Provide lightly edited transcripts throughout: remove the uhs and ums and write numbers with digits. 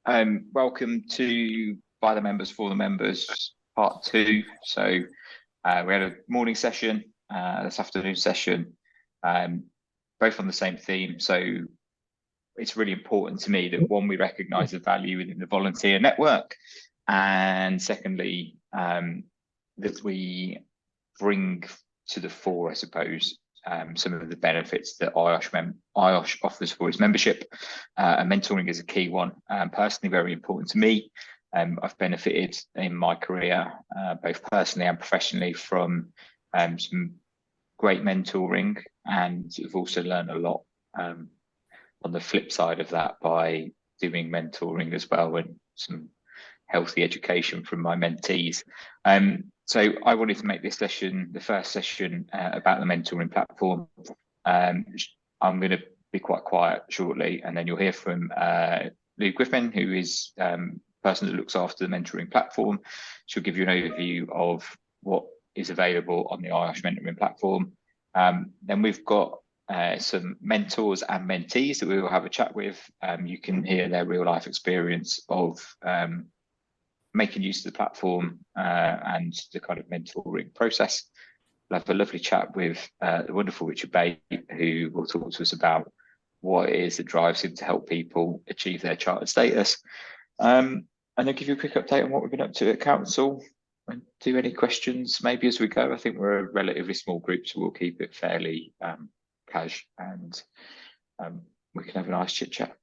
Welcome to By the Members for the Members Part 2. So we had a morning session, this afternoon session, both on the same theme. So it's really important to me that, one, we recognise the value within the volunteer network, and secondly, that we bring to the fore, I suppose, some of the benefits that IOSH offers for its membership, and mentoring is a key one. Personally, very important to me. I've benefited in my career, both personally and professionally, from some great mentoring, and I've also learned a lot on the flip side of that by doing mentoring as well, and some healthy education from my mentees. So I wanted to make this session, the first session, about the mentoring platform. I'm going to be quite quiet shortly, and then you'll hear from Lou Griffin, who is the person that looks after the mentoring platform. She'll give you an overview of what is available on the IOSH mentoring platform. Then we've got some mentors and mentees that we will have a chat with. You can hear their real life experience of making use of the platform and the kind of mentoring process. We'll have a lovely chat with the wonderful Richard Bay, who will talk to us about what it is that drives him to help people achieve their chartered status. And I'll give you a quick update on what we've been up to at Council, and do any questions maybe as we go. I think we're a relatively small group, so we'll keep it fairly cash, and we can have a nice chit chat.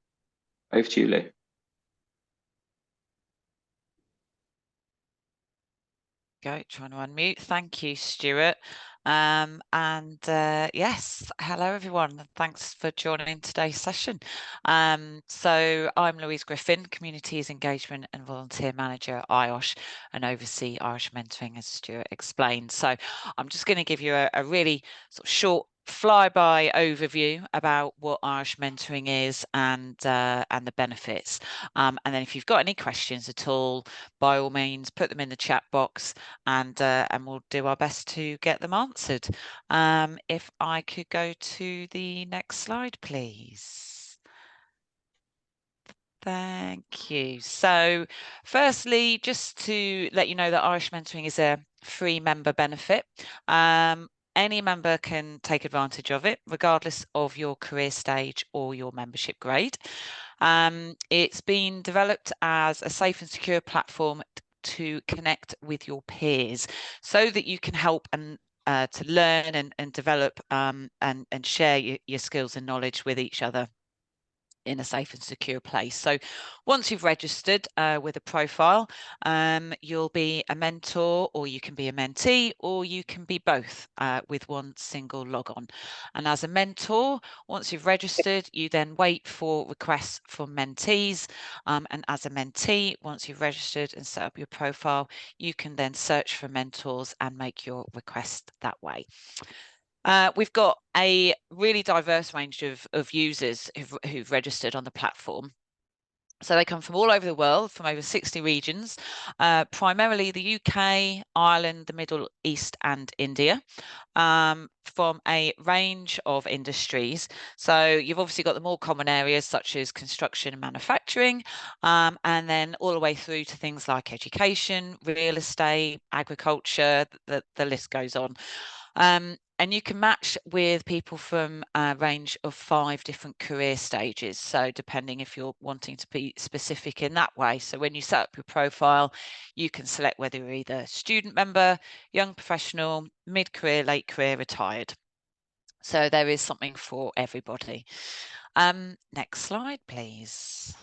Over to you, Lou. Trying to unmute. Thank you, Stuart. Yes, hello everyone. Thanks for joining today's session. So I'm Louise Griffin, Communities Engagement and Volunteer Manager at IOSH, and oversee IOSH mentoring, as Stuart explained. So I'm just going to give you a really sort of short flyby overview about what IOSH mentoring is and the benefits. And then if you've got any questions at all, by all means, put them in the chat box, and we'll do our best to get them answered. If I could go to the next slide, please. Thank you. So firstly, just to let you know that IOSH mentoring is a free member benefit. Any member can take advantage of it, regardless of your career stage or your membership grade. It's been developed as a safe and secure platform to connect with your peers, so that you can help and to learn and develop and share your skills and knowledge with each other in a safe and secure place. So once you've registered with a profile, you'll be a mentor, or you can be a mentee, or you can be both with one single logon. And as a mentor, once you've registered, you then wait for requests from mentees. And as a mentee, once you've registered and set up your profile, you can then search for mentors and make your request that way. We've got a really diverse range of users who've registered on the platform. So they come from all over the world, from over 60 regions, primarily the UK, Ireland, the Middle East and India, from a range of industries. So you've obviously got the more common areas such as construction and manufacturing, and then all the way through to things like education, real estate, agriculture, the list goes on. And you can match with people from a range of 5 different career stages. So depending if you're wanting to be specific in that way. So when you set up your profile, you can select whether you're either student member, young professional, mid-career, late career, retired. So there is something for everybody. Next slide, please.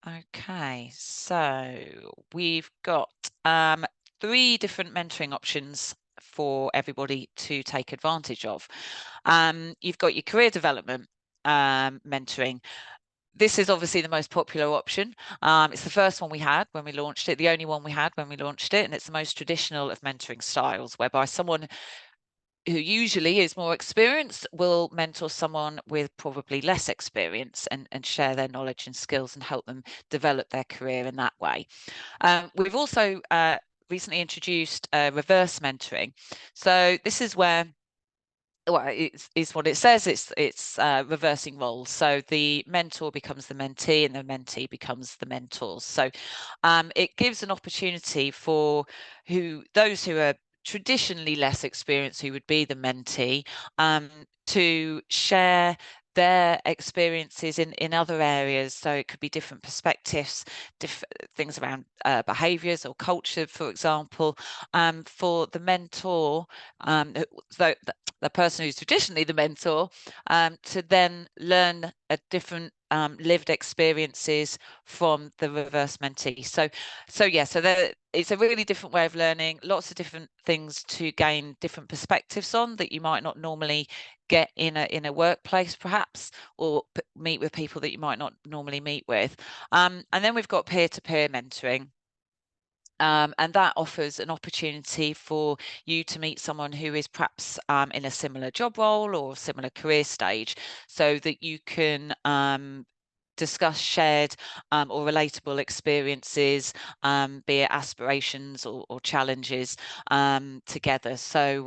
Okay, so we've got 3 different mentoring options for everybody to take advantage of. You've got your career development mentoring. This is obviously the most popular option. It's the first one we had when we launched it, the only one we had when we launched it, and it's the most traditional of mentoring styles, whereby someone who usually is more experienced will mentor someone with probably less experience and share their knowledge and skills and help them develop their career in that way. We've also recently introduced reverse mentoring. So this is where well, it's what it says. It's reversing roles. So the mentor becomes the mentee, and the mentee becomes the mentor. So it gives an opportunity for those who are traditionally less experienced, who would be the mentee, to share their experiences in other areas. So it could be different perspectives, things around behaviours or culture, for example. For the mentor, the person who's traditionally the mentor, to then learn a different lived experiences from the reverse mentee. So it's a really different way of learning, lots of different things to gain different perspectives on that you might not normally get in a workplace, perhaps, or meet with people that you might not normally meet with. And then we've got peer-to-peer mentoring. And that offers an opportunity for you to meet someone who is perhaps in a similar job role or similar career stage, so that you can discuss shared or relatable experiences, be it aspirations or challenges, together. So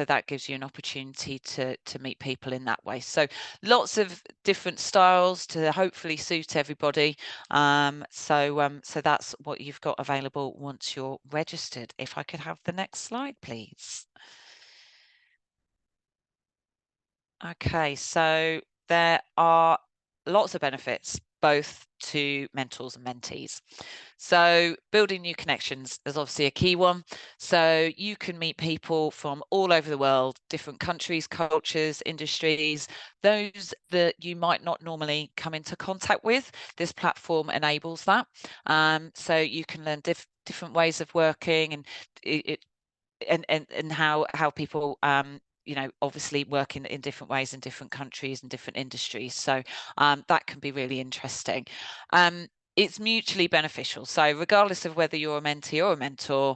that gives you an opportunity to meet people in that way. So lots of different styles to hopefully suit everybody. So that's what you've got available once you're registered. If I could have the next slide, please. Okay, so there are lots of benefits both to mentors and mentees. So building new connections is obviously a key one. So you can meet people from all over the world, different countries, cultures, industries, those that you might not normally come into contact with. This platform enables that. So you can learn different ways of working, and how people obviously work in different ways in different countries and different industries. So that can be really interesting. It's mutually beneficial. So regardless of whether you're a mentee or a mentor,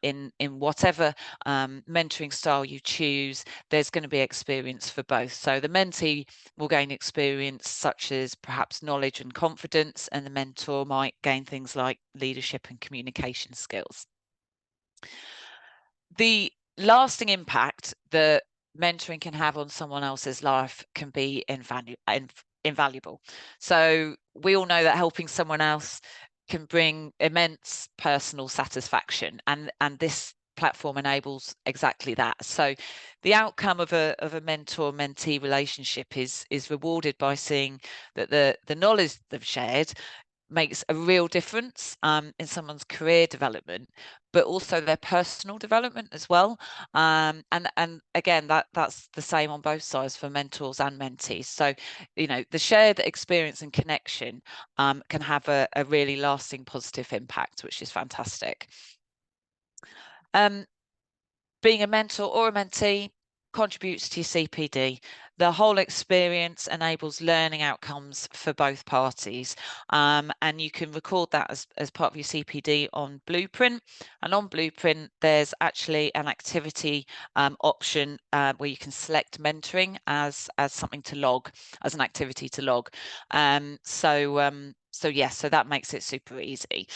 in whatever mentoring style you choose, there's going to be experience for both. So the mentee will gain experience such as perhaps knowledge and confidence, and the mentor might gain things like leadership and communication skills. The lasting impact that mentoring can have on someone else's life can be invaluable. So we all know that helping someone else can bring immense personal satisfaction, and this platform enables exactly that. So the outcome of a mentor-mentee relationship is rewarded by seeing that the knowledge they've shared makes a real difference in someone's career development, but also their personal development as well. And again, that's the same on both sides for mentors and mentees. So, the shared experience and connection can have a really lasting positive impact, which is fantastic. Being a mentor or a mentee contributes to your CPD. The whole experience enables learning outcomes for both parties, and you can record that as part of your CPD on Blueprint. And on Blueprint, there's actually an activity option where you can select mentoring as something to log, as an activity to log. So that makes it super easy.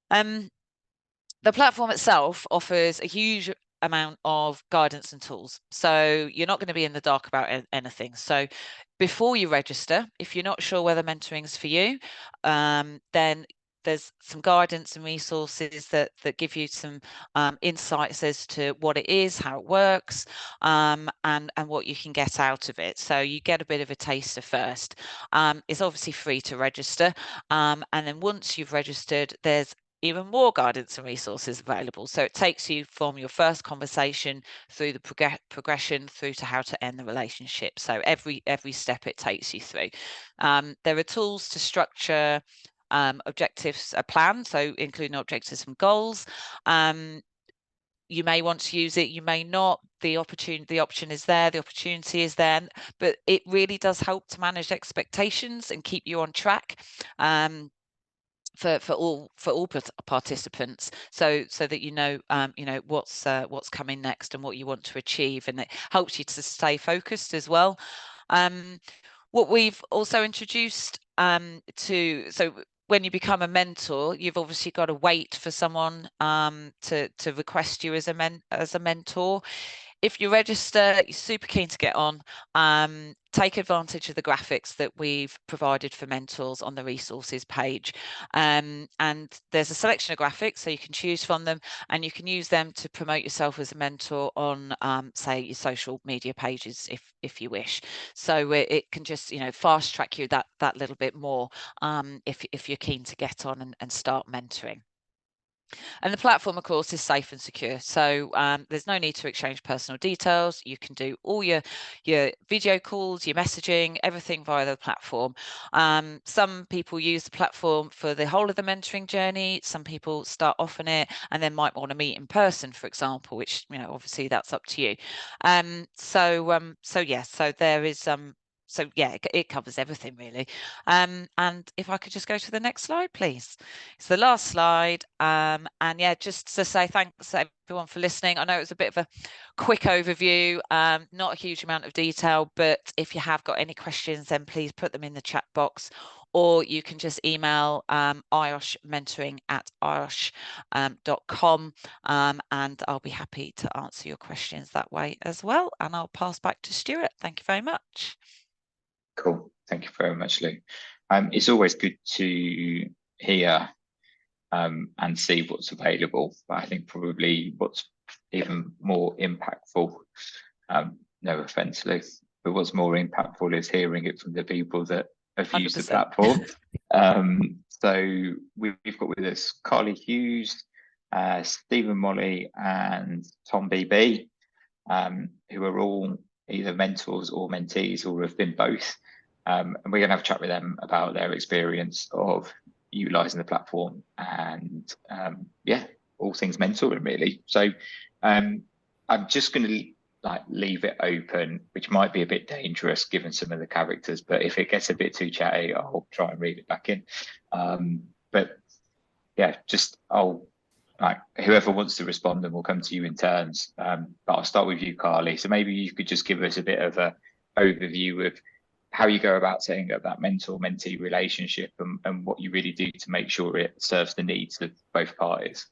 The platform itself offers a huge amount of guidance and tools. So you're not going to be in the dark about anything. So before you register, if you're not sure whether mentoring is for you, then there's some guidance and resources that give you some insights as to what it is, how it works, and what you can get out of it. So you get a bit of a taster first. It's obviously free to register, and then once you've registered, there's even more guidance and resources available. So it takes you from your first conversation through the progression through to how to end the relationship. So every step it takes you through. There are tools to structure objectives, a plan, so including objectives and goals. You may want to use it, you may not. The option is there, the opportunity is there, but it really does help to manage expectations and keep you on track. For all participants, so that what's coming next and what you want to achieve, and it helps you to stay focused as well. What we've also introduced so when you become a mentor, you've obviously got to wait for someone to request you as a mentor. if you register, you're super keen to get on, take advantage of the graphics that we've provided for mentors on the resources page. And there's a selection of graphics, so you can choose from them, and you can use them to promote yourself as a mentor on, say, your social media pages, if you wish. So it can just, fast track you that little bit more, if you're keen to get on and start mentoring. And the platform, of course, is safe and secure. So there's no need to exchange personal details. You can do all your video calls, your messaging, everything via the platform. Some people use the platform for the whole of the mentoring journey. Some people start off on it and then might want to meet in person, for example, which, obviously that's up to you. So there is so yeah, it covers everything really. And if I could just go to the next slide, please. It's the last slide. And yeah, just to say thanks everyone for listening. I know it was a bit of a quick overview, not a huge amount of detail, but if you have got any questions, then please put them in the chat box, or you can just email ioshmentoring@iosh.com, and I'll be happy to answer your questions that way as well. And I'll pass back to Stuart. Thank you very much. Cool. Thank you very much, Lou. It's always good to hear and see what's available, but I think probably what's even more impactful, no offense, Lou, but what's more impactful is hearing it from the people that have used 100%. The platform. So we've got with us Carly Hughes, Stephen Molly, and Tom BB, who are all either mentors or mentees, or have been both. And we're going to have a chat with them about their experience of utilising the platform and all things mentoring really. So I'm just going to leave it open, which might be a bit dangerous given some of the characters, but if it gets a bit too chatty, I'll try and read it back in. But yeah, whoever wants to respond, then we'll come to you in turns. But I'll start with you, Carly. So maybe you could just give us a bit of an overview of how you go about setting up that mentor-mentee relationship and what you really do to make sure it serves the needs of both parties.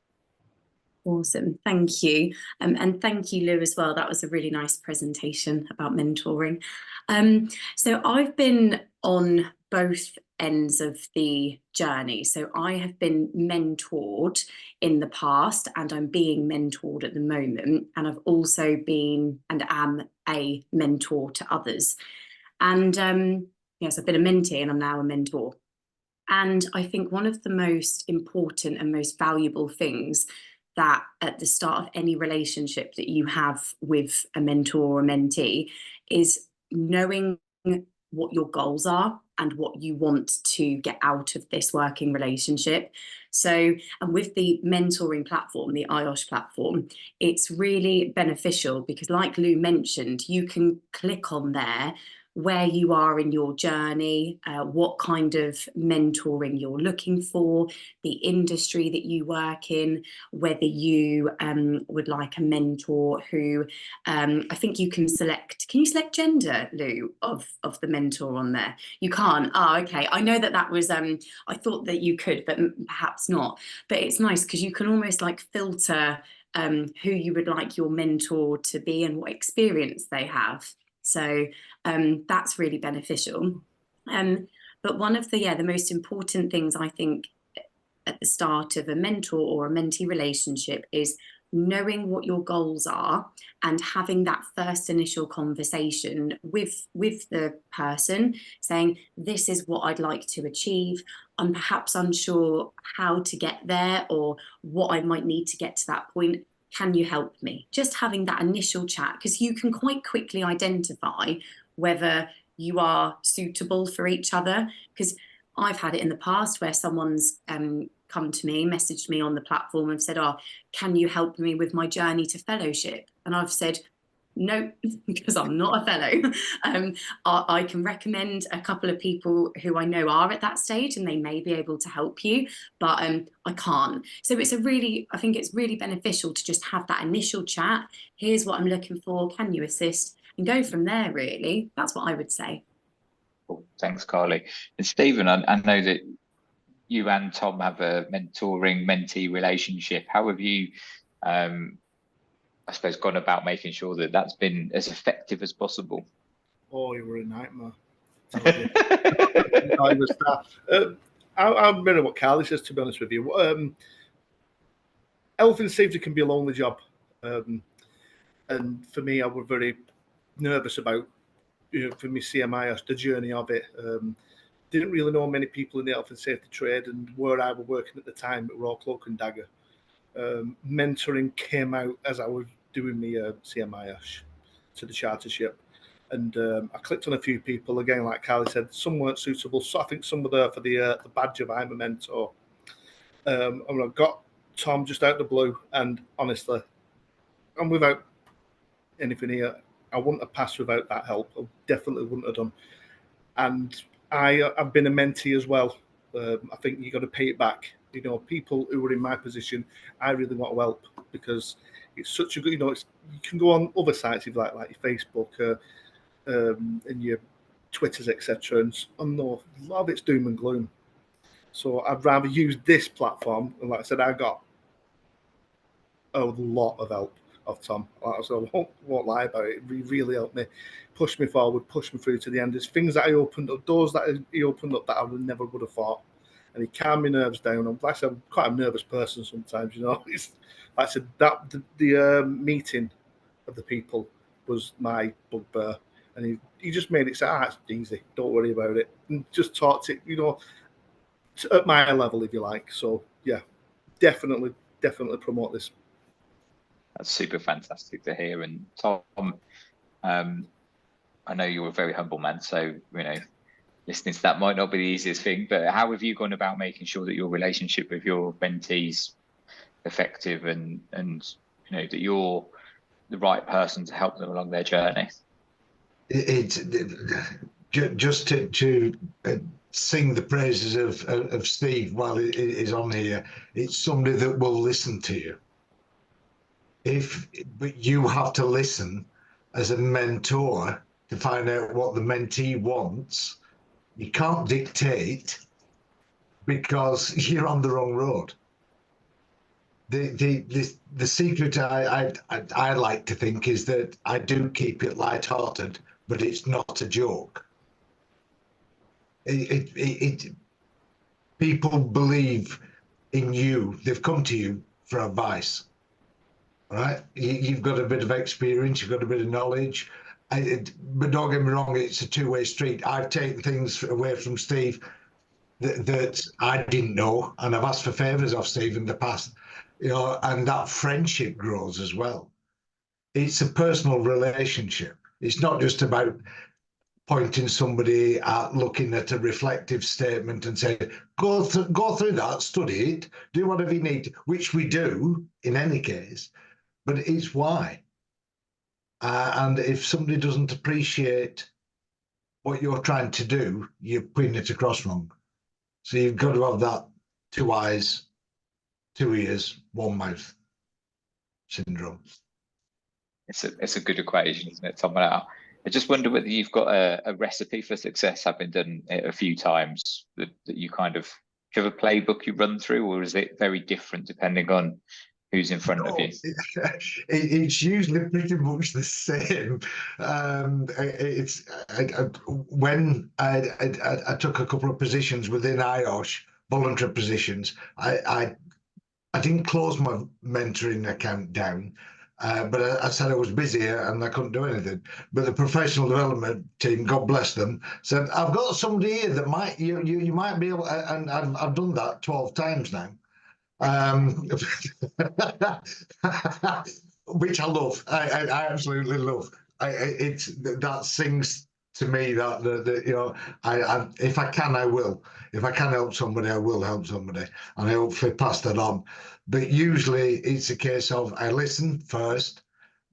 Awesome, thank you. And thank you, Lou, as well. That was a really nice presentation about mentoring. So I've been on both ends of the journey. So I have been mentored in the past, and I'm being mentored at the moment. And I've also been and am a mentor to others. And yes, I've been a mentee and I'm now a mentor. And I think one of the most important and most valuable things that at the start of any relationship that you have with a mentor or a mentee is knowing what your goals are and what you want to get out of this working relationship. So, and with the mentoring platform, the IOSH platform, it's really beneficial because, like Lou mentioned, you can click on there where you are in your journey, what kind of mentoring you're looking for, the industry that you work in, whether you would like a mentor who, I think you can select gender, Lou, of the mentor on there? You can't. Oh, okay. I know that was, I thought that you could, but perhaps not. But it's nice because you can almost filter who you would like your mentor to be and what experience they have. So that's really beneficial. But one of the most important things I think at the start of a mentor or a mentee relationship is knowing what your goals are and having that first initial conversation with the person, saying, this is what I'd like to achieve. I'm perhaps unsure how to get there or what I might need to get to that point. Can you help me? Just having that initial chat, because you can quite quickly identify whether you are suitable for each other. Because I've had it in the past where someone's come to me, messaged me on the platform and said, oh, can you help me with my journey to fellowship? And I've said, no, because I'm not a fellow. I can recommend a couple of people who I know are at that stage and they may be able to help you, but I can't. So I think it's really beneficial to just have that initial chat. Here's what I'm looking for. Can you assist? And go from there, really. That's what I would say. Cool. Thanks, Carly. And Stephen, I know that you and Tom have a mentoring-mentee relationship. How have you I suppose, gone about making sure that that's been as effective as possible? Oh, you were a nightmare. I'm really what Carly says, to be honest with you. Health and safety can be a lonely job. And for me, I was very nervous about, for me, CMIOSH, the journey of it. Didn't really know many people in the health and safety trade, and where I was working at the time, it were all cloak and dagger. Mentoring came out as I was doing my CMIOSH to the chartership. And I clicked on a few people, again, like Carly said, some weren't suitable. So I think some were there for the badge of I'm a mentor. And I got Tom just out of the blue, and honestly, and without anything here, I wouldn't have passed without that help. I definitely wouldn't have done. And I've been a mentee as well. I think you got to pay it back. You know, people who are in my position, I really want to help, because it's such a good, you can go on other sites if you like your Facebook and your Twitters, etc. And no, a lot of it's doom and gloom. So I'd rather use this platform. And like I said, I got a lot of help of Tom. So I won't lie about it. He really helped me, push me forward, push me through to the end. There's things that I opened up, doors that he opened up that I never would have thought. And he calmed my nerves down. Like I said, I'm quite a nervous person sometimes, It's, like I said, the meeting of the people was my bugbear. And he just made it say, it's easy, don't worry about it. And just talked it, at my level, if you like. So, yeah, definitely promote this. That's super fantastic to hear. And Tom, I know you're a very humble man, so, listening to that might not be the easiest thing, but how have you gone about making sure that your relationship with your mentees effective and that you're the right person to help them along their journey? It's just to sing the praises of Steve while he is on here. It's somebody that will listen to you. But you have to listen as a mentor to find out what the mentee wants. You can't dictate, because you're on the wrong road. The secret I like to think is that I do keep it light-hearted, but it's not a joke. People believe in you. They've come to you for advice, right? You've got a bit of experience, you've got a bit of knowledge, but don't get me wrong, it's a two-way street. I've taken things away from Steve that I didn't know, and I've asked for favours of Steve in the past, and that friendship grows as well. It's a personal relationship. It's not just about pointing somebody at looking at a reflective statement and say, go through that, study it, do whatever you need, which we do in any case, but it's why. And if somebody doesn't appreciate what you're trying to do, you're putting it across wrong. So you've got to have that 2 eyes, 2 ears, 1 mouth syndrome. It's a good equation, isn't it, Tom? I just wonder whether you've got a recipe for success, having done it a few times, that you kind of, do you have a playbook you run through, or is it very different depending on who's in front of you? It's usually pretty much the same. When I took a couple of positions within IOSH, voluntary positions, I didn't close my mentoring account down. But I said I was busy and I couldn't do anything. But the professional development team, God bless them, said, I've got somebody here that you might be able, and I've done that 12 times now. Which I love. I absolutely love. That sings to me that if I can, I will. If I can help somebody, I will help somebody, and I hopefully pass that on. But usually it's a case of I listen first,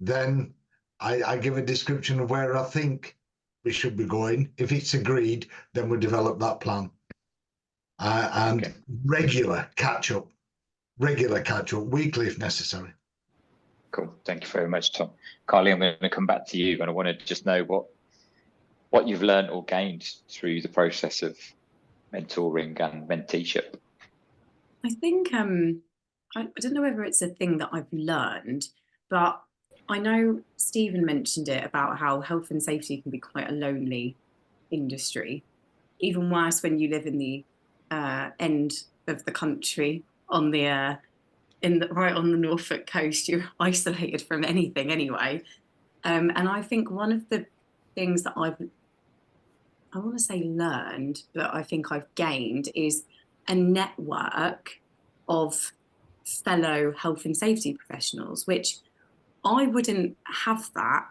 then I give a description of where I think we should be going. If it's agreed, then we develop that plan. And regular catch-up, weekly if necessary. Cool. Thank you very much, Tom. Carly, I'm going to come back to you, and I want to just know what you've learned or gained through the process of mentoring and menteeship. I think I don't know whether it's a thing that I've learned, but I know Stephen mentioned it about how health and safety can be quite a lonely industry, even worse when you live in the end of the country on the right on the Norfolk coast. You're isolated from anything anyway. And I think one of the things that I want to say learned, but I think I've gained, is a network of fellow health and safety professionals, which I wouldn't have that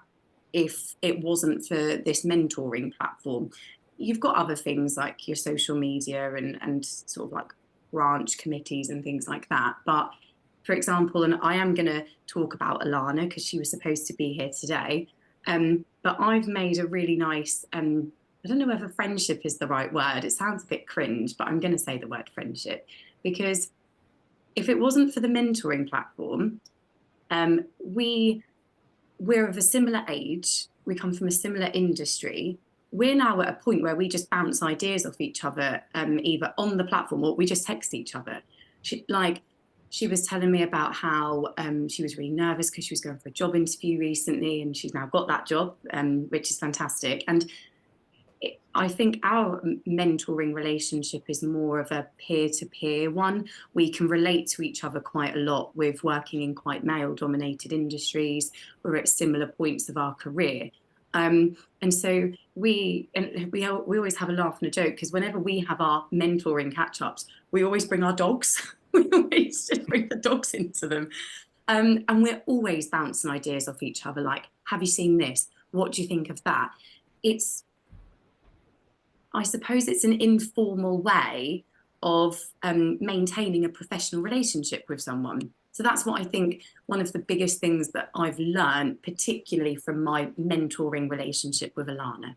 if it wasn't for this mentoring platform. You've got other things like your social media and sort of like branch committees and things like that. But for example, and I am going to talk about Alana because she was supposed to be here today, but I've made a really nice, I don't know whether friendship is the right word. It sounds a bit cringe, but I'm going to say the word friendship, because if it wasn't for the mentoring platform, we're of a similar age, we come from a similar industry. We're now at a point where we just bounce ideas off each other, either on the platform or we just text each other. She was telling me about how she was really nervous because she was going for a job interview recently, and she's now got that job, which is fantastic. And I think our mentoring relationship is more of a peer-to-peer one. We can relate to each other quite a lot with working in quite male-dominated industries. We're at similar points of our career. And so we always have a laugh and a joke, because whenever we have our mentoring catch-ups, we always bring our dogs. We always just bring the dogs into them. And we're always bouncing ideas off each other, like, have you seen this? What do you think of that? I suppose it's an informal way of maintaining a professional relationship with someone. So that's what I think one of the biggest things that I've learned, particularly from my mentoring relationship with Alana.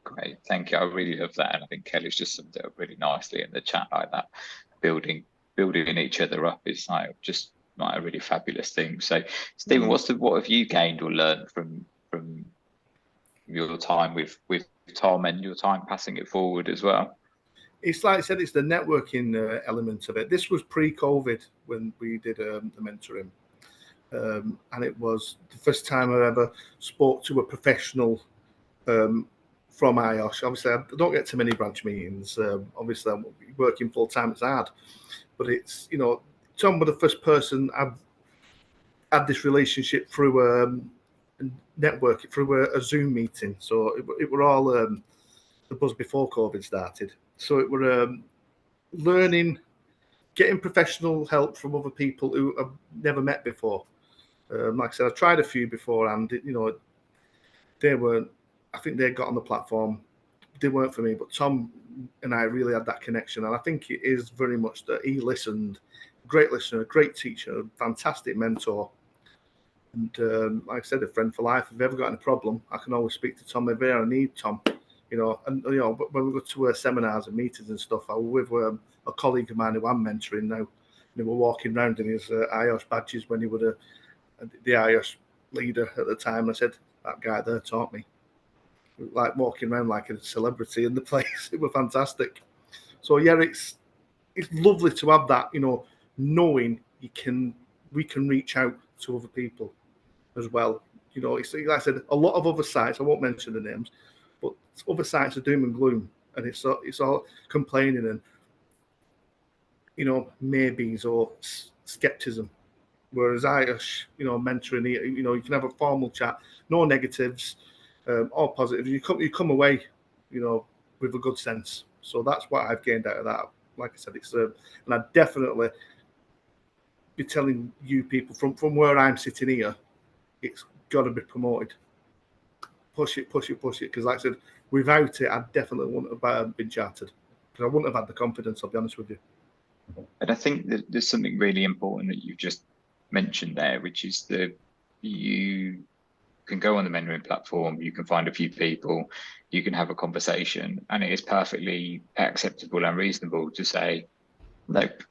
Great, thank you. I really love that, and I think Kelly's just summed it up really nicely in the chat, like that. Building each other up is like just like a really fabulous thing. So, Stephen, what have you gained or learned from your time with Tom and your time passing it forward as well? It's like I said, it's the networking element of it. This was pre-COVID when we did the mentoring, and it was the first time I ever spoke to a professional from IOSH. Obviously, I don't get to many branch meetings. Obviously, I'm working full time. It's hard, but it's, you know, Tom was the first person I've had this relationship through network, through a Zoom meeting. So it were all the buzz before COVID started. So it were learning, getting professional help from other people who I've never met before. Like I said, I tried a few before, and you know, they weren't. I think they got on the platform. They weren't for me, but Tom and I really had that connection, and I think it is very much that he listened. Great listener, great teacher, fantastic mentor. And like I said, a friend for life. If I've ever got any problem, I can always speak to Tom. If I need Tom, you know. And you know, when we go to seminars and meetings and stuff, I was with a colleague of mine who I'm mentoring now. And we're walking around in his IOSH badges when he was the IOSH leader at the time. I said, that guy there taught me. Like walking around like a celebrity in the place. It was fantastic. So yeah, it's lovely to have that, you know, knowing we can reach out to other people as well. You know, it's like I said, a lot of other sites, I won't mention the names, but other sites are doom and gloom, and it's all complaining and, you know, maybes or skepticism. Whereas IOSH, you know, mentoring, you know, you can have a formal chat, no negatives, all positive. You come away, you know, with a good sense. So that's what I've gained out of that. Like I said, it's and I definitely be telling you people from where I'm sitting here, it's got to be promoted. Push it. Because like I said, without it, I definitely wouldn't have been chartered. Because I wouldn't have had the confidence, I'll be honest with you. And I think that there's something really important that you've just mentioned there, which is that you can go on the mentoring platform, you can find a few people, you can have a conversation, and it is perfectly acceptable and reasonable to say, nope,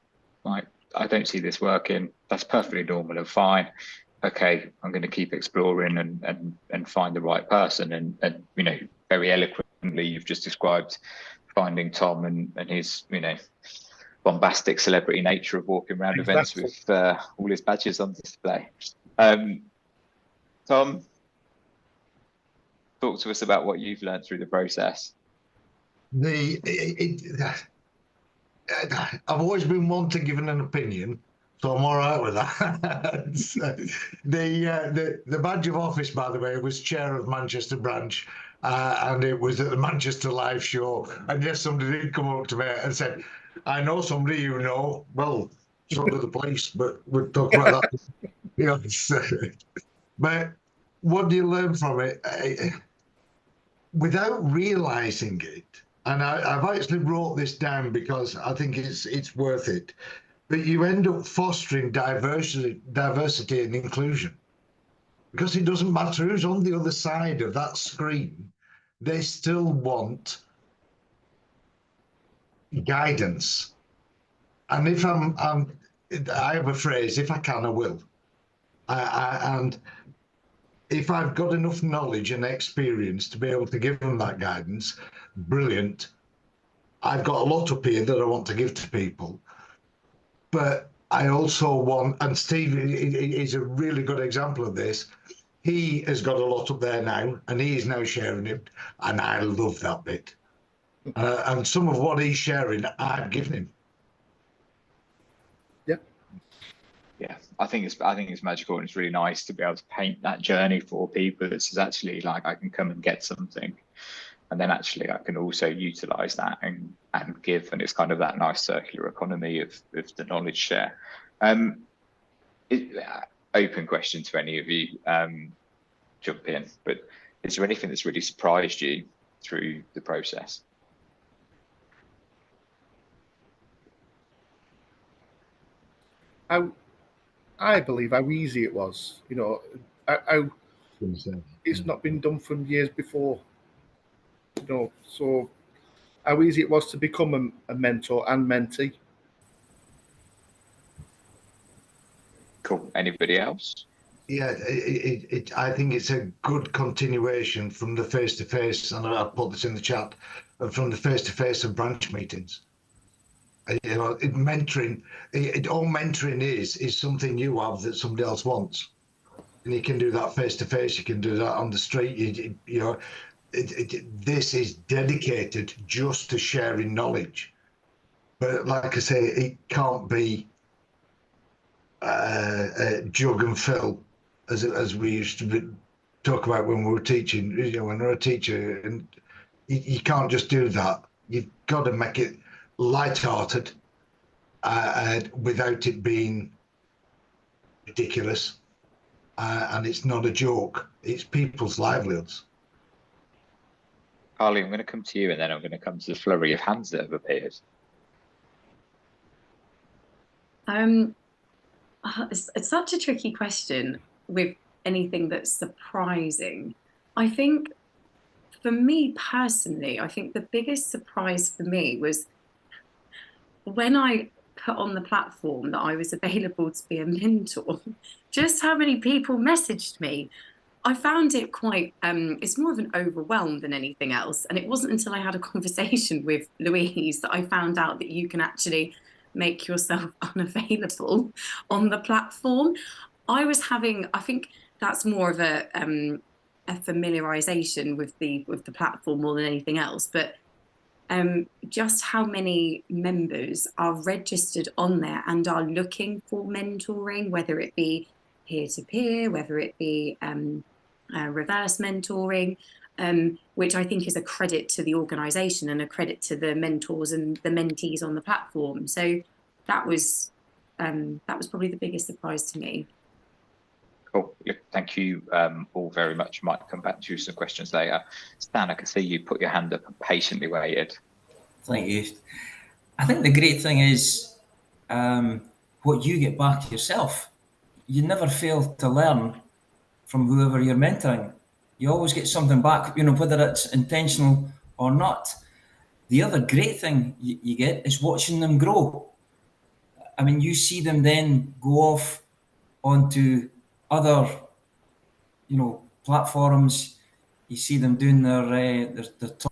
like, I don't see this working. That's perfectly normal and fine. Okay, I'm going to keep exploring and find the right person. And you know, very eloquently, you've just described finding Tom and his, you know, bombastic celebrity nature of walking around events with all his badges on display. Tom, talk to us about what you've learned through the process. I've always been one to give an opinion, so I'm all right with that. So, the badge of office, by the way, was chair of Manchester branch, and it was at the Manchester Live show. And yes, somebody did come up to me and said, "I know somebody you know." Well, so do the police, but we'll talk about that. You know, but what do you learn from it? Without realizing it, and I've actually wrote this down because I think it's worth it, but you end up fostering diversity and inclusion, because it doesn't matter who's on the other side of that screen, they still want guidance. And if I have a phrase: if I can, I will. And if I've got enough knowledge and experience to be able to give them that guidance, brilliant. I've got a lot up here that I want to give to people. But I also want, and Steve is a really good example of this, he has got a lot up there now, and he is now sharing it, and I love that bit. And some of what he's sharing, I've given him. Yeah, I think it's magical, and it's really nice to be able to paint that journey for people. It's actually like, I can come and get something, and then actually I can also utilize that and give, and it's kind of that nice circular economy of the knowledge share. Open question to any of you, jump in, but is there anything that's really surprised you through the process? I believe how easy it was. You know, how it's not been done from years before. You know, so how easy it was to become a mentor and mentee. Cool. Anybody else? Yeah, I think it's a good continuation from the face-to-face, and I'll put this in the chat, from the face-to-face of branch meetings. You know, mentoring, all mentoring is something you have that somebody else wants. And you can do that face-to-face, you can do that on the street, you know, this is dedicated just to sharing knowledge. But like I say, it can't be jug and fill, as we used to talk about when we were teaching. You know, when you're a teacher, and you can't just do that. You've got to make it light-hearted, without it being ridiculous, and it's not a joke. It's people's livelihoods. Carly, I'm going to come to you, and then I'm going to come to the flurry of hands that have appeared. It's such a tricky question with anything that's surprising. I think for me personally, I think the biggest surprise for me was when I put on the platform that I was available to be a mentor, just how many people messaged me. I found it quite, it's more of an overwhelm than anything else. And it wasn't until I had a conversation with Louise that I found out that you can actually make yourself unavailable on the platform. I think that's more of a familiarization with the platform more than anything else. But just how many members are registered on there and are looking for mentoring, whether it be peer-to-peer, whether it be reverse mentoring, which I think is a credit to the organisation and a credit to the mentors and the mentees on the platform. So that was probably the biggest surprise to me. Cool. Thank you all very much. Might come back to you some questions later. Stan, I can see you put your hand up and patiently waited. Thank you. I think the great thing is what you get back yourself. You never fail to learn from whoever you're mentoring. You always get something back, you know, whether it's intentional or not. The other great thing you get is watching them grow. I mean, you see them then go off onto other, you know, platforms. You see them doing their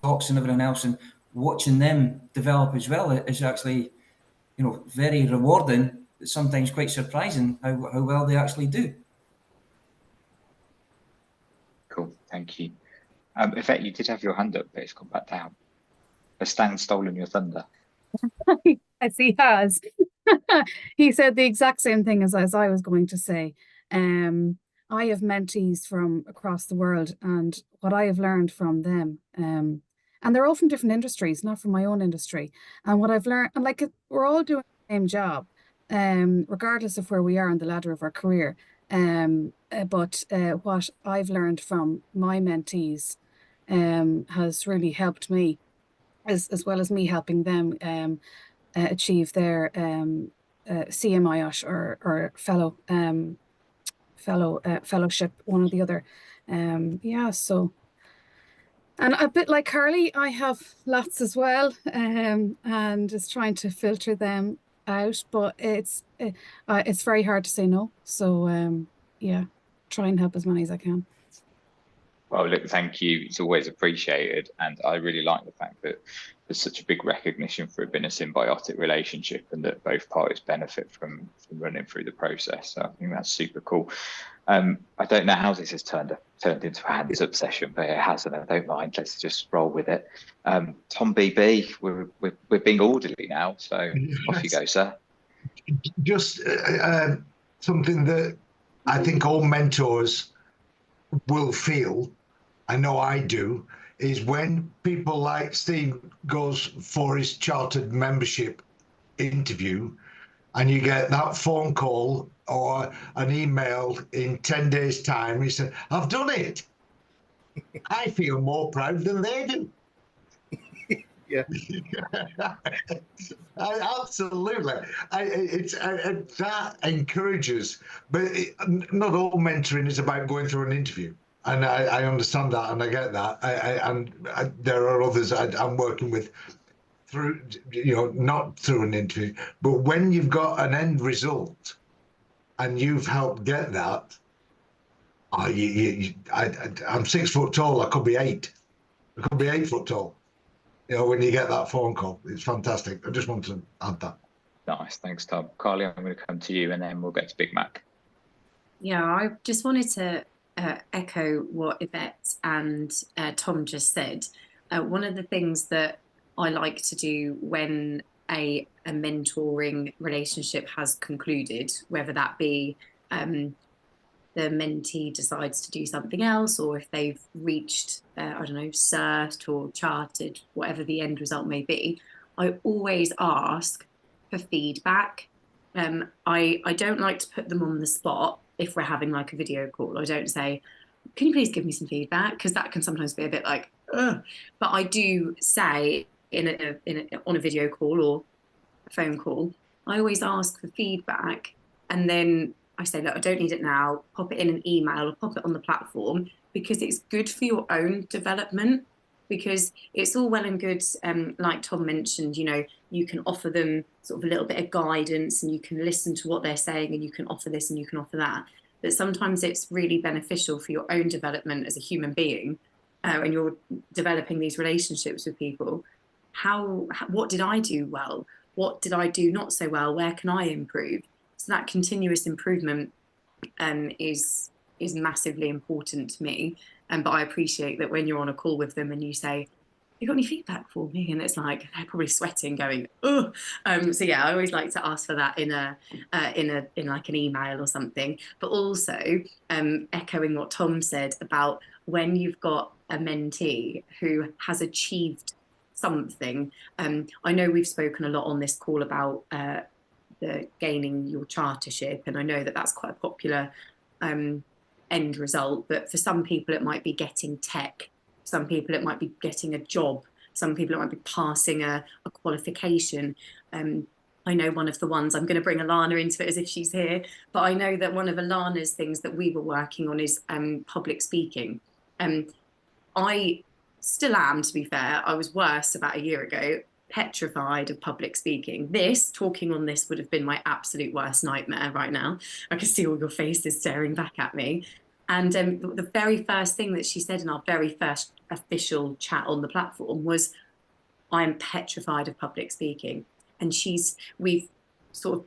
talks and everything else, and watching them develop as well is actually, you know, very rewarding. Sometimes quite surprising how well they actually do. thank you. Yvette, you did have your hand up, but it's gone back down. Has Stan stolen your thunder? Yes, he has. He said the exact same thing as I was going to say. I have mentees from across the world, and what I have learned from them, and they're all from different industries, not from my own industry. And what I've learned, and like we're all doing the same job, regardless of where we are on the ladder of our career. But what I've learned from my mentees has really helped me, as well as me helping them achieve their CMIOSH or fellowship, one or the other. Yeah, so, and a bit like Carly, I have lots as well, and just trying to filter them out, but it's very hard to say no. So yeah, try and help as many as I can. Well, look, thank you. It's always appreciated. And I really like the fact that there's such a big recognition for it being a symbiotic relationship and that both parties benefit from running through the process. So I think that's super cool. I don't know how this has turned into a hands up session, but it has, and I don't mind. Let's just roll with it. Tom BB, we're being orderly now, so off you go, sir. Just something that I think all mentors will feel, I know I do, is when people like Steve goes for his chartered membership interview and you get that phone call or an email in 10 days' time, he said, I've done it. I feel more proud than they do. Yeah. Absolutely. That encourages, but not all mentoring is about going through an interview. And I understand that, and I get that. There are others I'm working with through, not through an interview, but when you've got an end result and you've helped get that, I'm 6 foot tall, I could be 8. I could be 8 foot tall. When you get that phone call, it's fantastic. I just want to add that. Nice, thanks, Tom. Carly, I'm going to come to you and then we'll get to Big Mac. Yeah, I just wanted to echo what Yvette and Tom just said. One of the things that I like to do when a mentoring relationship has concluded, whether that be the mentee decides to do something else, or if they've reached, I don't know, cert or chartered, whatever the end result may be, I always ask for feedback. I don't like to put them on the spot if we're having like a video call. I don't say, can you please give me some feedback? Because that can sometimes be a bit like, ugh. But I do say on a video call or a phone call, I always ask for feedback, and then I say, look, I don't need it now, pop it in an email or pop it on the platform, because it's good for your own development. Because it's all well and good, like Tom mentioned, you can offer them sort of a little bit of guidance and you can listen to what they're saying and you can offer this and you can offer that. But sometimes it's really beneficial for your own development as a human being, when you're developing these relationships with people. What did I do well? What did I do not so well? Where can I improve? So that continuous improvement is massively important to me. But I appreciate that when you're on a call with them and you say, you got any feedback for me? And it's like, they're probably sweating going, oh. So yeah, I always like to ask for that in like an email or something. But also echoing what Tom said about when you've got a mentee who has achieved something. I know we've spoken a lot on this call about the gaining your chartership, and I know that that's quite a popular end result, but for some people it might be getting tech, some people it might be getting a job, some people it might be passing a qualification. I know one of the ones, I'm going to bring Alana into it as if she's here, but I know that one of Alana's things that we were working on is public speaking. I still am, to be fair. I was worse about a year ago, petrified of public speaking. Talking on this would have been my absolute worst nightmare right now. I can see all your faces staring back at me. And the very first thing that she said in our very first official chat on the platform was, I'm petrified of public speaking. And we've sort of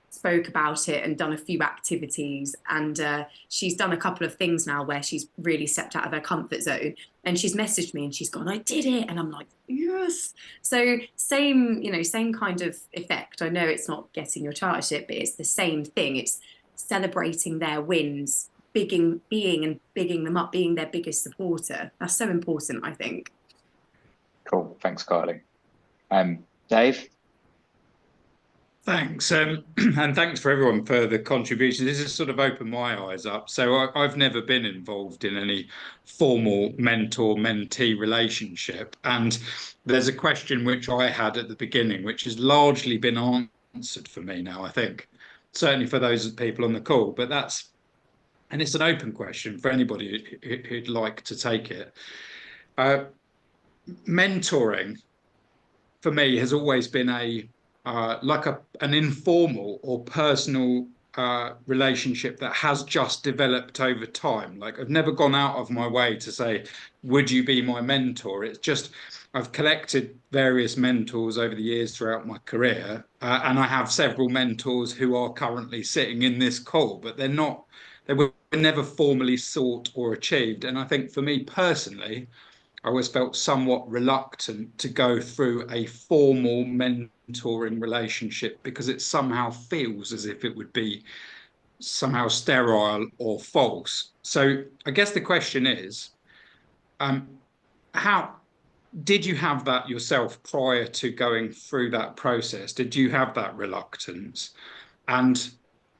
spoke about it and done a few activities, and she's done a couple of things now where she's really stepped out of her comfort zone, and she's messaged me and she's gone, I did it, and I'm like, yes. So same, you know, same kind of effect. I know it's not getting your chartership, but it's the same thing. It's celebrating their wins, being and bigging them up, being their biggest supporter. That's so important, I think. Cool, thanks, Carly. Dave? Thanks, and thanks for everyone for the contribution. This has sort of opened my eyes up. So I've never been involved in any formal mentor-mentee relationship. And there's a question which I had at the beginning, which has largely been answered for me now, I think. Certainly for those people on the call, but and it's an open question for anybody who'd like to take it. Mentoring, for me, has always been an informal or personal relationship that has just developed over time. Like, I've never gone out of my way to say, would you be my mentor? It's just, I've collected various mentors over the years throughout my career, and I have several mentors who are currently sitting in this call, but they were never formally sought or achieved. And I think for me personally, I always felt somewhat reluctant to go through a formal mentoring relationship because it somehow feels as if it would be somehow sterile or false. So I guess the question is, how did you have that yourself prior to going through that process? Did you have that reluctance? And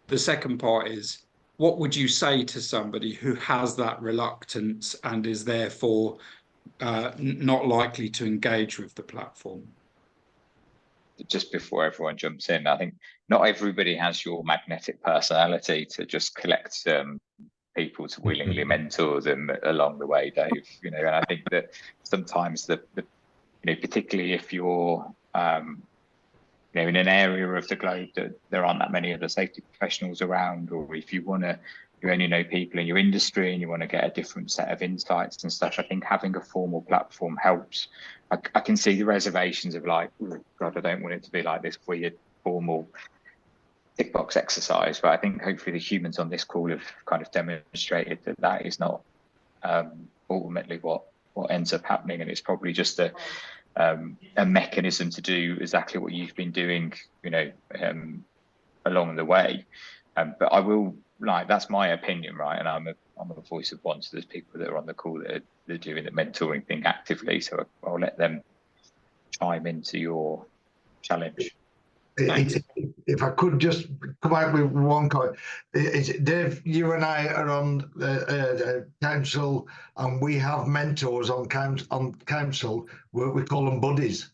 the second part is, what would you say to somebody who has that reluctance and is therefore not likely to engage with the platform? Just before everyone jumps in, I think not everybody has your magnetic personality to just collect people to willingly mentor them along the way, Dave. You know, and I think that sometimes particularly if you're in an area of the globe that there aren't that many other safety professionals around, or if you only know people in your industry and you want to get a different set of insights and stuff, I think having a formal platform helps. I can see the reservations of like, oh God, I don't want it to be like this weird formal tick box exercise, but I think hopefully the humans on this call have kind of demonstrated that that is not ultimately what ends up happening, and it's probably just a mechanism to do exactly what you've been doing, along the way. But I will, that's my opinion, right? And I'm a voice of one, so there's people that are on the call that are doing the mentoring thing actively, so I'll let them chime into your challenge. If I could just come out with one comment. Dave, you and I are on council, and we have mentors on council. We call them buddies.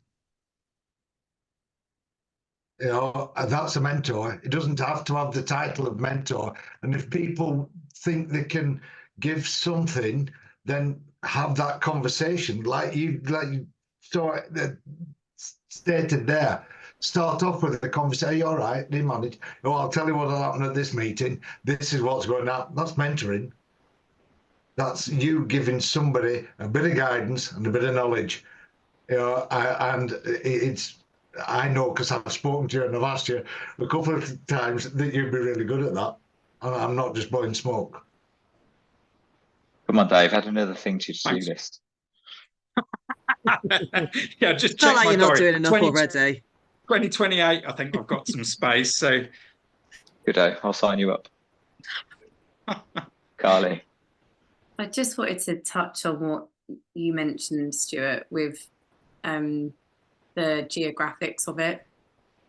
That's a mentor. It doesn't have to have the title of mentor. And if people think they can give something, then have that conversation, like you stated there. Start off with a conversation. Hey, all right, they manage. Oh, I'll tell you what happened at this meeting. This is what's going on. That's mentoring. That's you giving somebody a bit of guidance and a bit of knowledge. And I know because I've spoken to you and I've asked you a couple of times that you'd be really good at that. And I'm not just blowing smoke. Come on, Dave, add another thing to your to-do list. Yeah, just felt check like my you're not diary. doing enough already. 2028, I think I've got some space. So good day, I'll sign you up. Carly. I just wanted to touch on what you mentioned, Stuart, with the geographics of it.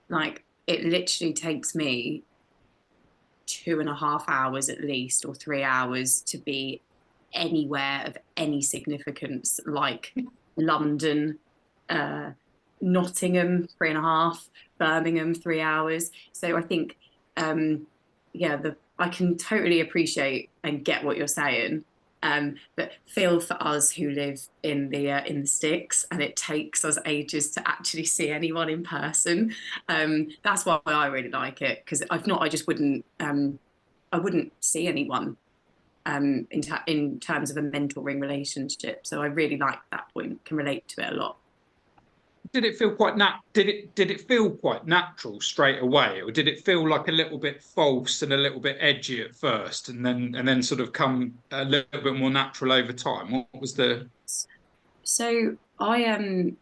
Like, it literally takes me 2.5 hours at least, or 3 hours, to be anywhere of any significance, like London, Nottingham 3.5, Birmingham 3 hours. So I think I can totally appreciate and get what you're saying, but feel for us who live in the sticks and it takes us ages to actually see anyone in person. That's why I really like it, because I just wouldn't I wouldn't see anyone in terms of a mentoring relationship. So I really like that point, can relate to it a lot. did it feel quite did it feel quite natural straight away, or did it feel like a little bit false and a little bit edgy at first, and then sort of come a little bit more natural over time? What was the? So I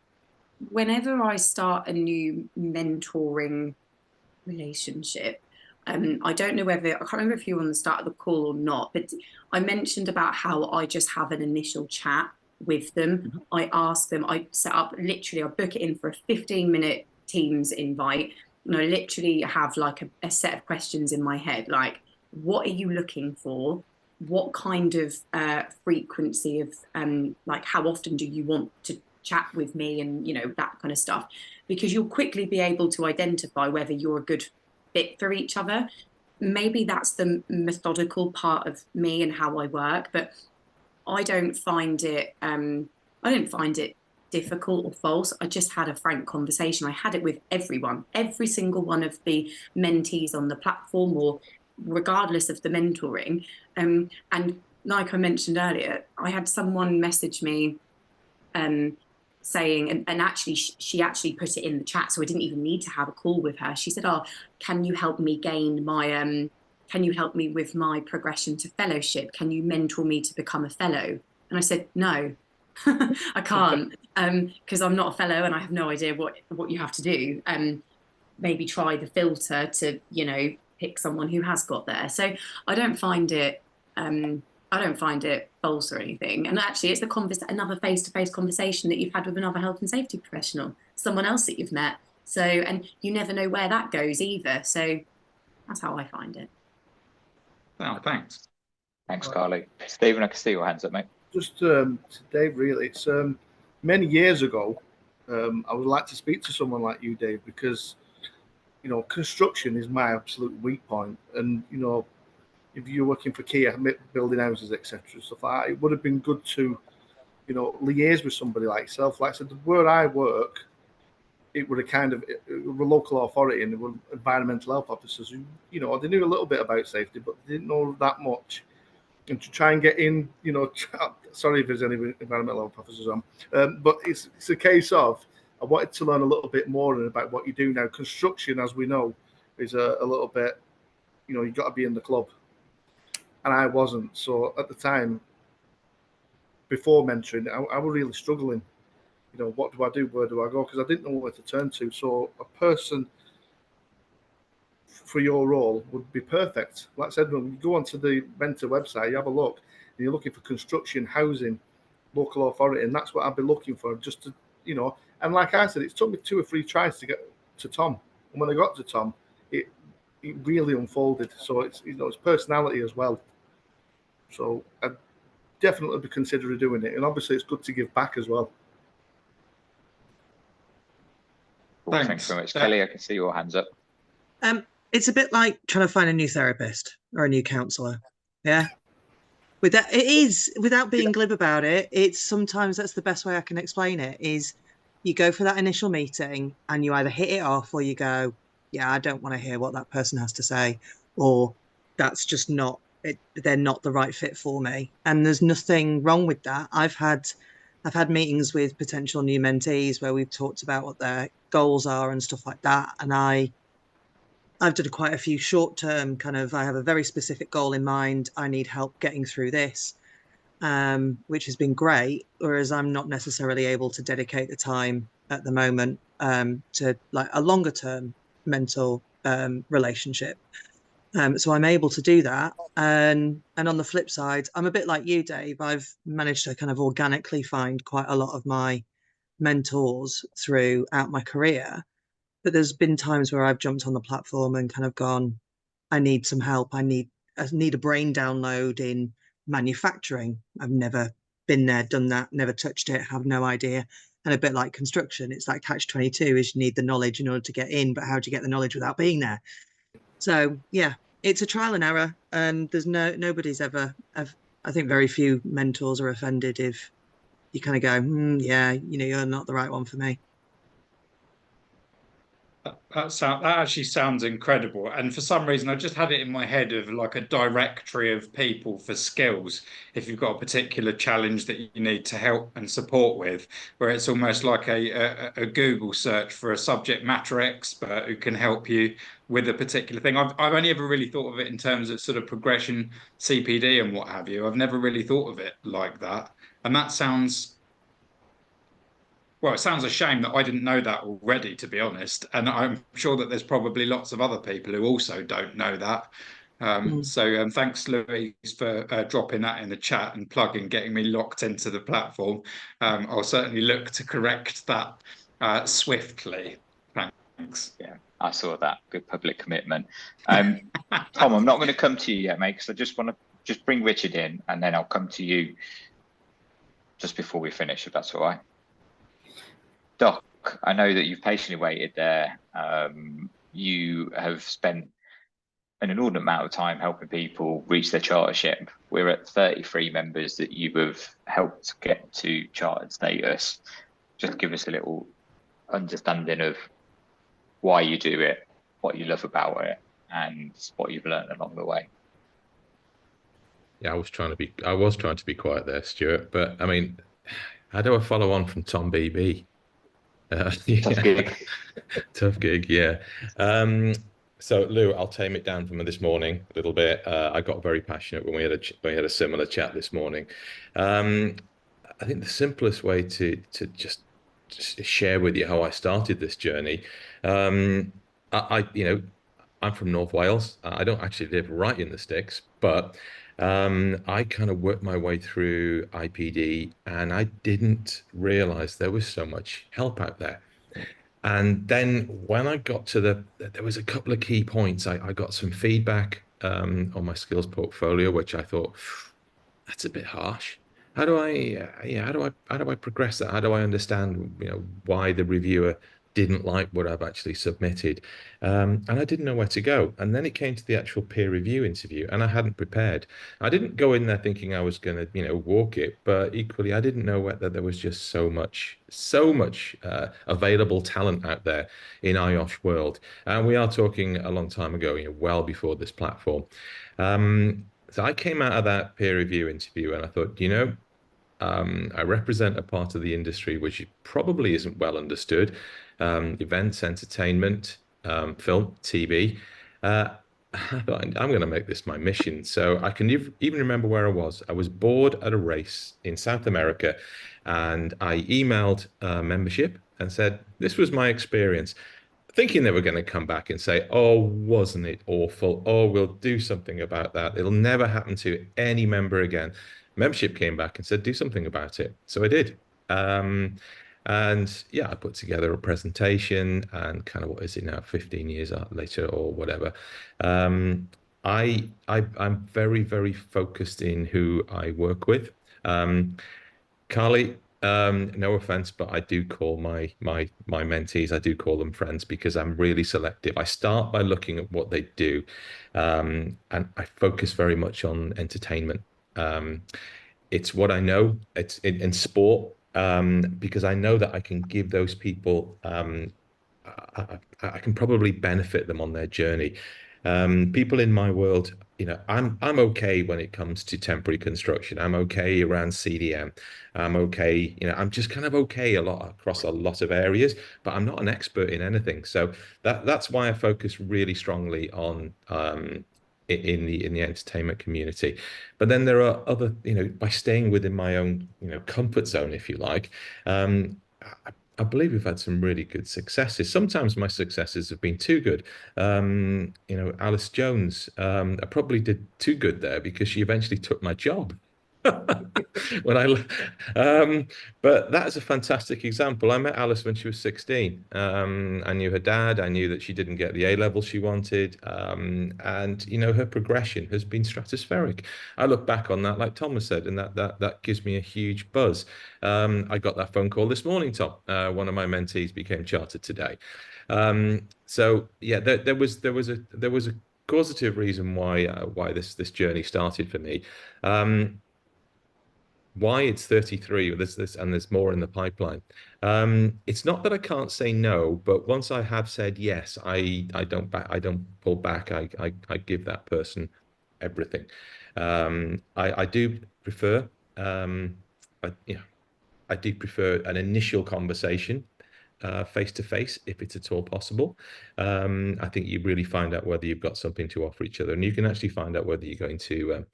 whenever I start a new mentoring relationship, I don't know whether, I can't remember if you were on the start of the call or not, but I mentioned about how I just have an initial chat with them. I ask them, I set up, literally, I book it in for a 15-minute Teams invite, and I literally have like a set of questions in my head, like, what are you looking for? What kind of frequency of, like, how often do you want to chat with me, and that kind of stuff, because you'll quickly be able to identify whether you're a good fit for each other. Maybe that's the methodical part of me and how I work, but I don't find it difficult or false. I just had a frank conversation. I had it with everyone, every single one of the mentees on the platform, or regardless of the mentoring. And like I mentioned earlier, I had someone message me saying, and actually she actually put it in the chat, so I didn't even need to have a call with her. She said, "Oh, can you help me gain my can you help me with my progression to fellowship? Can you mentor me to become a fellow?" And I said, "No, I can't, because I'm not a fellow and I have no idea what you have to do. Maybe try the filter to pick someone who has got there." So I don't find it false or anything. And actually, it's another face-to-face conversation that you've had with another health and safety professional, someone else that you've met. So, and you never know where that goes either. So that's how I find it. Oh, thanks. Thanks, Carly. Stephen, I can see your hands up, mate. Just to Dave, really, it's many years ago. I would like to speak to someone like you, Dave, because construction is my absolute weak point, and if you're working for Kia, building houses, etc., stuff like that, it would have been good to, liaise with somebody like yourself. Like I said, where I work, it would have kind of a local authority, and there were environmental health officers who, they knew a little bit about safety, but they didn't know that much. And to try and get in, sorry if there's any environmental health officers on, but it's a case of, I wanted to learn a little bit more about what you do now. Construction, as we know, is a little bit, you've got to be in the club. And I wasn't. So at the time, before mentoring, I was really struggling. What do I do? Where do I go? Because I didn't know where to turn to. So a person for your role would be perfect. Like I said, when you go onto the mentor website, you have a look, and you're looking for construction, housing, local authority, and that's what I'd be looking for. Just to, and like I said, it took me 2 or 3 tries to get to Tom. And when I got to Tom, it really unfolded. So it's it's personality as well. So I'd definitely be considering doing it. And obviously it's good to give back as well. Cool, thanks very much. Kelly, I can see your hands up. It's a bit like trying to find a new therapist or a new counsellor. Yeah. With that, it is, without being glib about it, it's sometimes that's the best way I can explain it, is you go for that initial meeting and you either hit it off, or you go, yeah, I don't want to hear what that person has to say, or that's just not it, they're not the right fit for me. And there's nothing wrong with that. I've had meetings with potential new mentees where we've talked about what their goals are and stuff like that. And I've done quite a few short-term kind of, I have a very specific goal in mind. I need help getting through this, which has been great. Whereas I'm not necessarily able to dedicate the time at the moment to like a longer-term mental relationship. So I'm able to do that. And on the flip side, I'm a bit like you, Dave. I've managed to kind of organically find quite a lot of my mentors throughout my career. But there's been times where I've jumped on the platform and kind of gone, I need some help. I need a brain download in manufacturing. I've never been there, done that, never touched it, have no idea. And a bit like construction, it's like catch-22 is you need the knowledge in order to get in, but how do you get the knowledge without being there? So yeah, it's a trial and error, and there's nobody's ever, I think very few mentors are offended if you kind of go, yeah, you're not the right one for me. That actually sounds incredible. And for some reason, I just had it in my head of like a directory of people for skills. If you've got a particular challenge that you need to help and support with, where it's almost like a Google search for a subject matter expert who can help you with a particular thing. I've only ever really thought of it in terms of sort of progression, CPD and what have you. I've never really thought of it like that. And that sounds, well, it sounds a shame that I didn't know that already, to be honest. And I'm sure that there's probably lots of other people who also don't know that. So thanks, Louise, for dropping that in the chat and plugging, getting me locked into the platform. I'll certainly look to correct that swiftly. Thanks. Yeah, I saw that. Good public commitment. Tom, I'm not going to come to you yet, mate, because I just want to just bring Richard in, and then I'll come to you just before we finish, if that's all right. Doc, I know that you've patiently waited there. You have spent an inordinate amount of time helping people reach their chartership. We're at 33 members that you have helped get to chartered status. Just give us a little understanding of why you do it, what you love about it, and what you've learned along the way. Yeah, I was trying to be quiet there, Stuart. But I mean, how do I follow on from Tom BB? Tough gig. Tough gig, yeah. So Lou, I'll tame it down from this morning a little bit. I got very passionate when we had a similar chat this morning. I think the simplest way to just share with you how I started this journey. I'm from North Wales. I don't actually live right in the sticks, but I kind of worked my way through IPD, and I didn't realize there was so much help out there. And then when I got to there was a couple of key points. I got some feedback on my skills portfolio, which I thought, that's a bit harsh. How do I progress that? How do I understand, why the reviewer didn't like what I've actually submitted? And I didn't know where to go. And then it came to the actual peer review interview, and I hadn't prepared. I didn't go in there thinking I was going to, walk it, but equally, I didn't know that there was just so much available talent out there in IOSH world. And we are talking a long time ago, well before this platform. So I came out of that peer review interview and I thought, I represent a part of the industry which probably isn't well understood. Events, entertainment, film, TV. I thought, I'm going to make this my mission. So I can even remember where I was. I was bored at a race in South America, and I emailed membership and said, this was my experience, thinking they were going to come back and say, oh, wasn't it awful? Oh, we'll do something about that. It'll never happen to any member again. Membership came back and said, do something about it. So I did. And yeah, I put together a presentation, and kind of, what is it now, 15 years later or whatever. I'm very, very focused in who I work with. Carly, no offense, but I do call my mentees, I do call them friends, because I'm really selective. I start by looking at what they do, and I focus very much on entertainment. It's what I know. It's in sport, because I know that I can give those people, I can probably benefit them on their journey. People in my world, I'm okay when it comes to temporary construction. I'm okay around CDM. I'm okay, I'm just kind of okay across a lot of areas, but I'm not an expert in anything. So that's why I focus really strongly on in the entertainment community. But then there are other, by staying within my own, comfort zone, if you like, I believe we've had some really good successes. Sometimes my successes have been too good. Alice Jones, I probably did too good there because she eventually took my job. But that is a fantastic example. I met Alice when she was 16. I knew her dad. I knew that she didn't get the A level she wanted. And her progression has been stratospheric. I look back on that, like Tom has said, and that gives me a huge buzz. I got that phone call this morning, Tom. One of my mentees became chartered today. So yeah, there was a causative reason why this journey started for me. why it's 33, there's more in the pipeline. It's not that I can't say no, but once I have said yes, I don't pull back. I give that person everything. I do prefer I do prefer an initial conversation face to face, if it's at all possible. I think you really find out whether you've got something to offer each other, and you can actually find out whether you're going to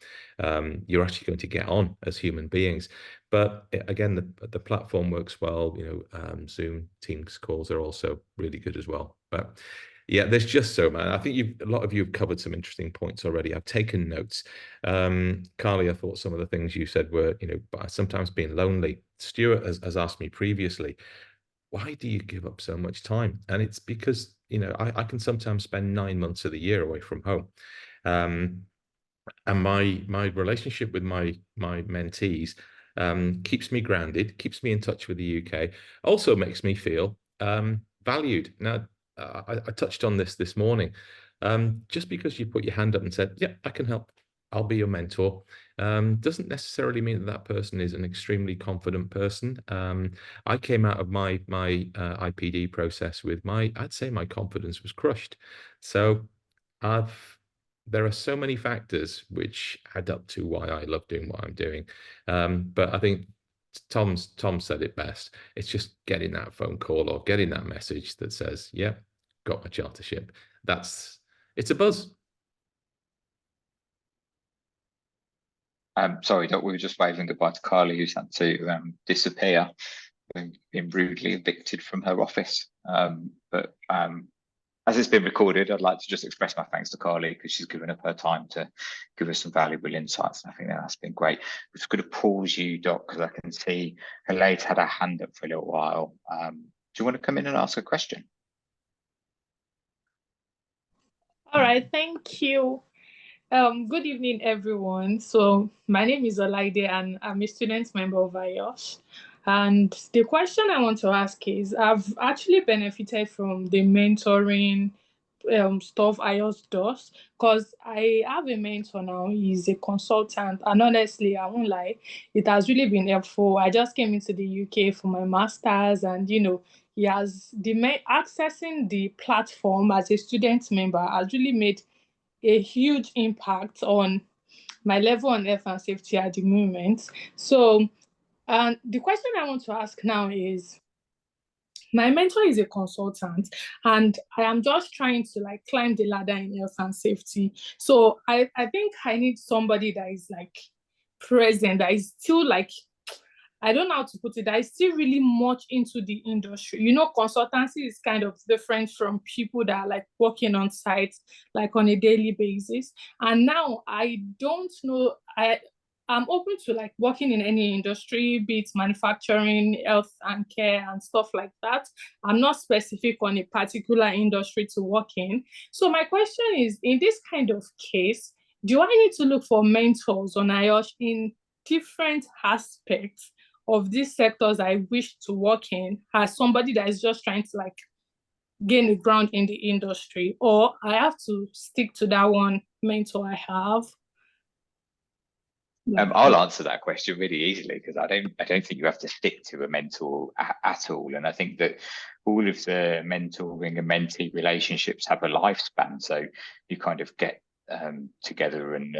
you're actually going to get on as human beings. But again, the platform works well. Zoom, Teams calls are also really good as well. But yeah, there's just so, man. I think a lot of you have covered some interesting points already. I've taken notes. Carly, I thought some of the things you said were, sometimes being lonely. Stuart has asked me previously, why do you give up so much time? And it's because, I can sometimes spend 9 months of the year away from home. And my relationship with my mentees keeps me grounded, keeps me in touch with the UK, also makes me feel valued. Now, I touched on this morning. Just because you put your hand up and said, yeah, I can help, I'll be your mentor, doesn't necessarily mean that person is an extremely confident person. I came out of my IPD process with I'd say my confidence was crushed. So there are so many factors which add up to why I love doing what I'm doing. But I think Tom said it best. It's just getting that phone call or getting that message that says, yeah, got my chartership. It's a buzz. Sorry, Doc, we were just waving goodbye to Carly, who's had to disappear, been rudely evicted from her office. But as it's been recorded, I'd like to just express my thanks to Carly, because she's given up her time to give us some valuable insights. And I think that's been great. We're just going to pause you, Doc, because I can see Helade's had her hand up for a little while. Do you want to come in and ask a question? All right, thank you. Good evening, everyone. So my name is Olaide, and I'm a student member of IOSH. And the question I want to ask is, I've actually benefited from the mentoring stuff IOSH does, because I have a mentor now. He's a consultant, and honestly, I won't lie, it has really been helpful. I just came into the UK for my master's, and he has accessing the platform as a student member has really made a huge impact on my level on health and safety at the moment. So, and the question I want to ask now is, my mentor is a consultant, and I am just trying to climb the ladder in health and safety. So I think I need somebody that is present, that is still I don't know how to put it, that is still really much into the industry. Consultancy is kind of different from people that are working on site, on a daily basis. And now I don't know, I'm open to working in any industry, be it manufacturing, health and care and stuff like that. I'm not specific on a particular industry to work in. So my question is, in this kind of case, do I need to look for mentors on IOSH in different aspects of these sectors I wish to work in, as somebody that is just trying to gain a ground in the industry, or I have to stick to that one mentor I have? I'll answer that question really easily, because I don't think you have to stick to a mentor at all. And I think that all of the mentoring and mentee relationships have a lifespan. So you kind of get together and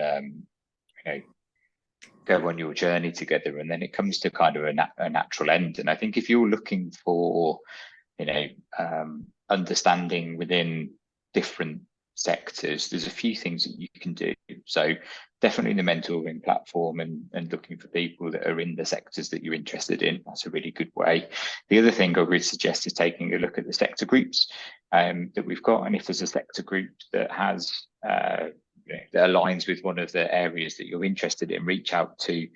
go on your journey together, and then it comes to kind of a natural end. And I think if you're looking for understanding within different sectors, there's a few things that you can do. So definitely the mentoring platform and looking for people that are in the sectors that you're interested in, that's a really good way. The other thing I would suggest is taking a look at the sector groups that we've got, and if there's a sector group that has that aligns with one of the areas that you're interested in, reach out to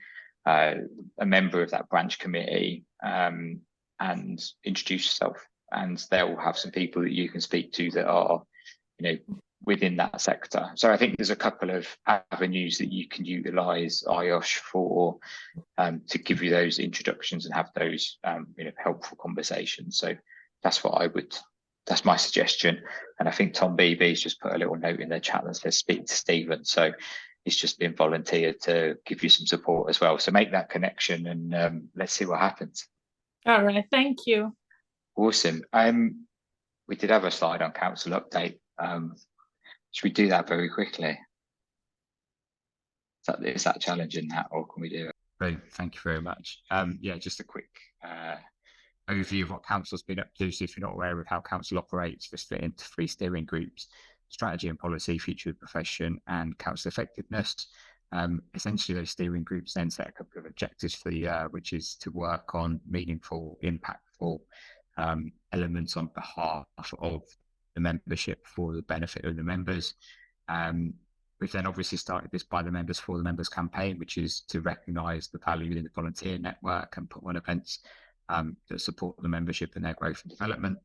a member of that branch committee and introduce yourself, and they'll have some people that you can speak to that are within that sector. So I think there's a couple of avenues that you can utilize IOSH for to give you those introductions and have those helpful conversations. So that's my suggestion. And I think Tom Beebe's just put a little note in the chat that says speak to Stephen. So it's just been volunteered to give you some support as well. So make that connection, and let's see what happens. All right, thank you. Awesome. We did have a slide on council update. Should we do that very quickly? Is that challenging, that, or can we do it? Great, thank you very much. Yeah, just a quick overview of what council's been up to. So if you're not aware of how council operates, we're split into 3 steering groups: strategy and policy, future of the profession, and council effectiveness. Essentially, those steering groups then set a couple of objectives for the year, which is to work on meaningful, impactful elements on behalf of the membership for the benefit of the members. We've then obviously started this By the Members for the Members campaign, which is to recognise the value in the volunteer network and put on events that support the membership and their growth and development.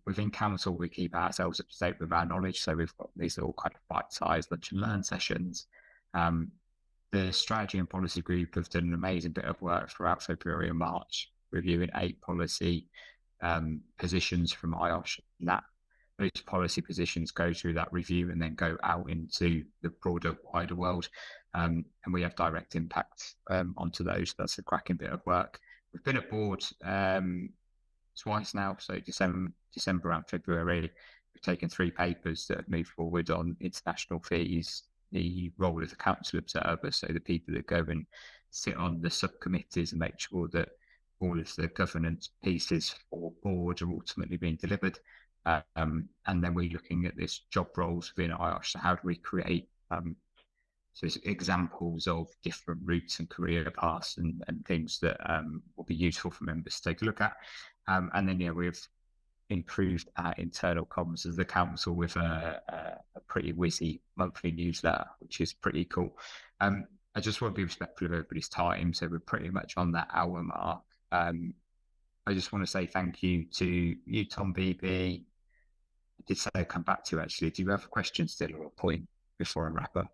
Within council, we keep ourselves up to date with our knowledge, so we've got these all kind of bite-sized lunch and learn sessions. The strategy and policy group have done an amazing bit of work throughout February and March, reviewing 8 policy positions from IOSH. Those policy positions go through that review and then go out into the broader, wider world, and we have direct impact onto those. That's a cracking bit of work. We've been at board twice now, so December and February. We've taken 3 papers that have moved forward on international fees, the role of the council observer, so the people that go and sit on the subcommittees and make sure that all of the governance pieces for board are ultimately being delivered. And then we're looking at this job roles within IOSH. So how do we create so it's examples of different routes and career paths and things that will be useful for members to take a look at. And then, yeah, we've improved our internal comms as the council with a pretty whizzy monthly newsletter, which is pretty cool. I just want to be respectful of everybody's time, so we're pretty much on that hour mark. I just want to say thank you to you, Tom BB. I did say I'd come back to you, actually. Do you have a question still or a point before I wrap up?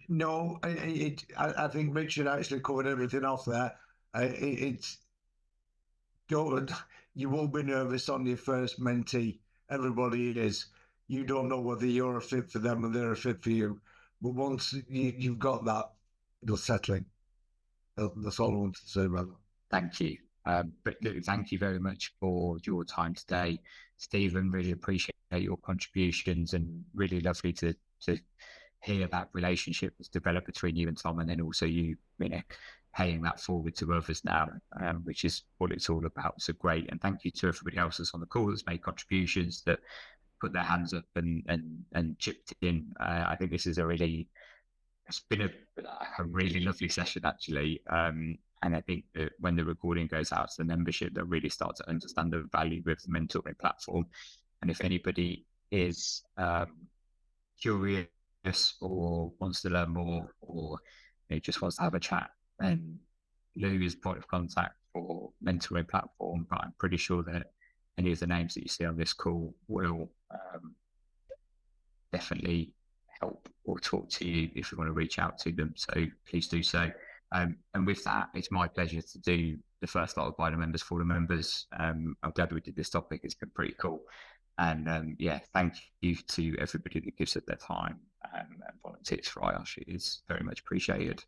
No, I think Richard actually covered everything off there. You won't be nervous on your first mentee. Everybody is. You don't know whether you're a fit for them or they're a fit for you. But once you've got that, it'll settle in. That's all I want to say about that. Thank you. But look, thank you very much for your time today, Stephen. Really appreciate your contributions, and really lovely to hear that relationship that's developed between you and Tom, and then also you know, paying that forward to others now, which is what it's all about. So great, and thank you to everybody else that's on the call that's made contributions, that put their hands up and chipped in. I think this is it's been a really lovely session, actually. And I think that when the recording goes out to the membership, they'll really start to understand the value of the mentoring platform. And if anybody is curious or wants to learn more, or just wants to have a chat, then Lou is point of contact for mentoring platform. But I'm pretty sure that any of the names that you see on this call will definitely help or talk to you if you want to reach out to them. So please do so. And with that, it's my pleasure to do the first lot of By the Members for the Members. I'm glad we did this topic. It's been pretty cool. And yeah, thank you to everybody that gives up their time and volunteers for IOSH. It is very much appreciated.